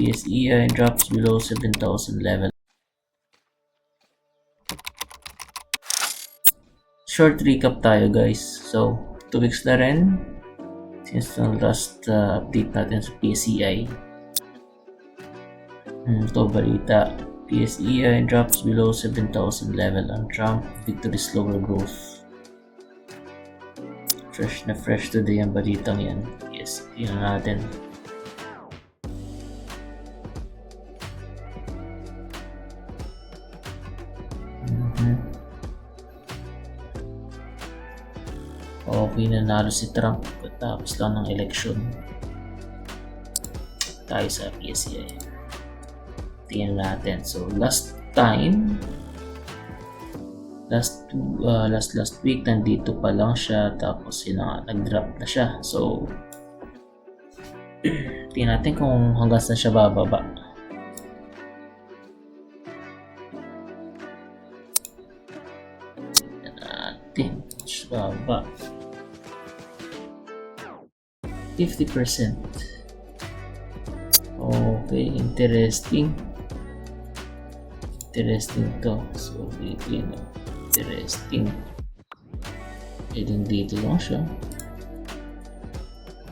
PSEI drops below 7,000 level. Short recap tayo guys. So 2 weeks na rin since the last update natin sa PSEI. Ito balita, PSEI drops below 7,000 level on Trump victory slower growth. Fresh na fresh today ang balitang yan. Yes, tingnan natin. Okay, nanalo si Trump tapos lang ng election. Tayo sa PSEI. Tingnan natin. So last week nandito pa lang siya tapos nag-drop na siya. So tingnan natin kung hanggang saan siya bababa. Tingnan natin siya bababa. 50%. Okay, interesting to. So dito yun, interesting. Pwedeng dito lang siya.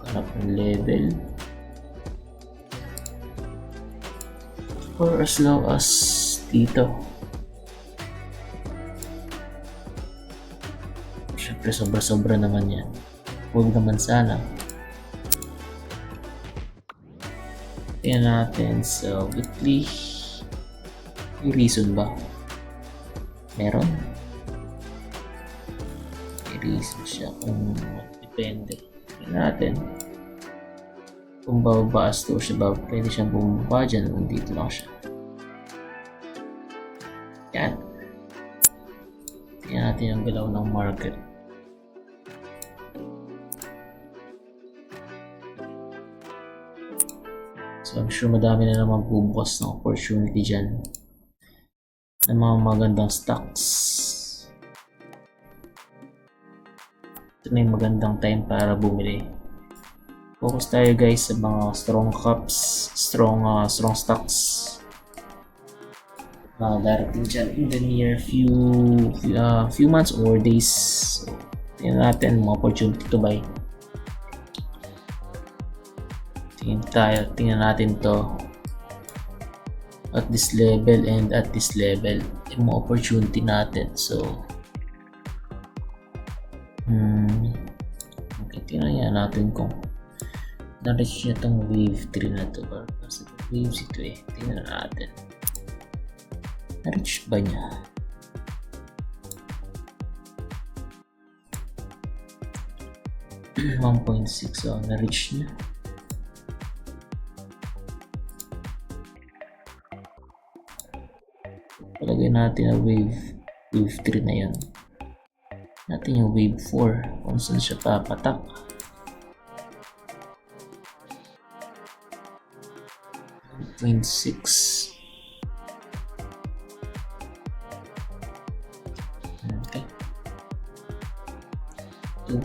Hanap ng level or as low as dito. Siyempre sobra naman yan. Huwag naman sana. Tingnan natin sa weekly. May reason ba? Meron? May reason siya kung depende. Tingnan natin. Kung babaas to siya, pwede siyang bumaba dyan kung dito lang siya. Yan. Tingnan natin ang galaw ng market. So I'm sure madami na naman bubukas ng opportunity dyan ng mga magandang stocks. Ito na yung magandang time para bumili. Focus tayo guys sa mga strong caps, strong stocks. Darating dyan in the near few months or days. So tingnan natin mga opportunity to buy. Tingnan natin to at this level and at this level yung mga opportunity natin. So okay, tingnan natin kung na-reach niya itong wave 3 na to or wave 2 tingnan natin na-reach ba niya. $1.6 so na-reach niya. Palagay natin ang wave 3 na yan. Natin yung wave 4 kung saan siya papatak. $1.6. Okay. 2.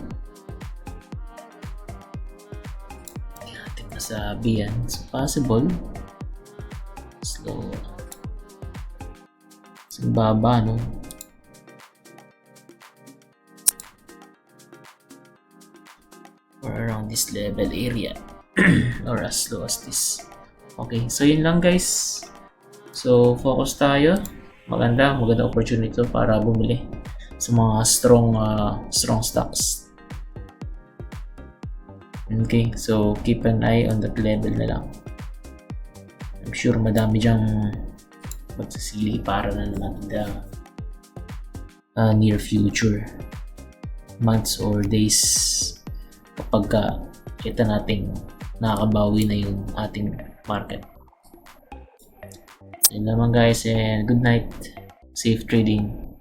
Hindi natin masabi yan. It's possible. Slow. Sa baba, no? Or around this level area. Or as low as this. Okay, so yun lang guys. So focus tayo. Maganda opportunity para bumili sa mga strong stocks. Okay, so keep an eye on that level na lang. I'm sure madami dyang magsasili para na naman the near future months or days kapag kita nating nakakabawi na yung ating market. Yun naman guys, and good night, safe trading.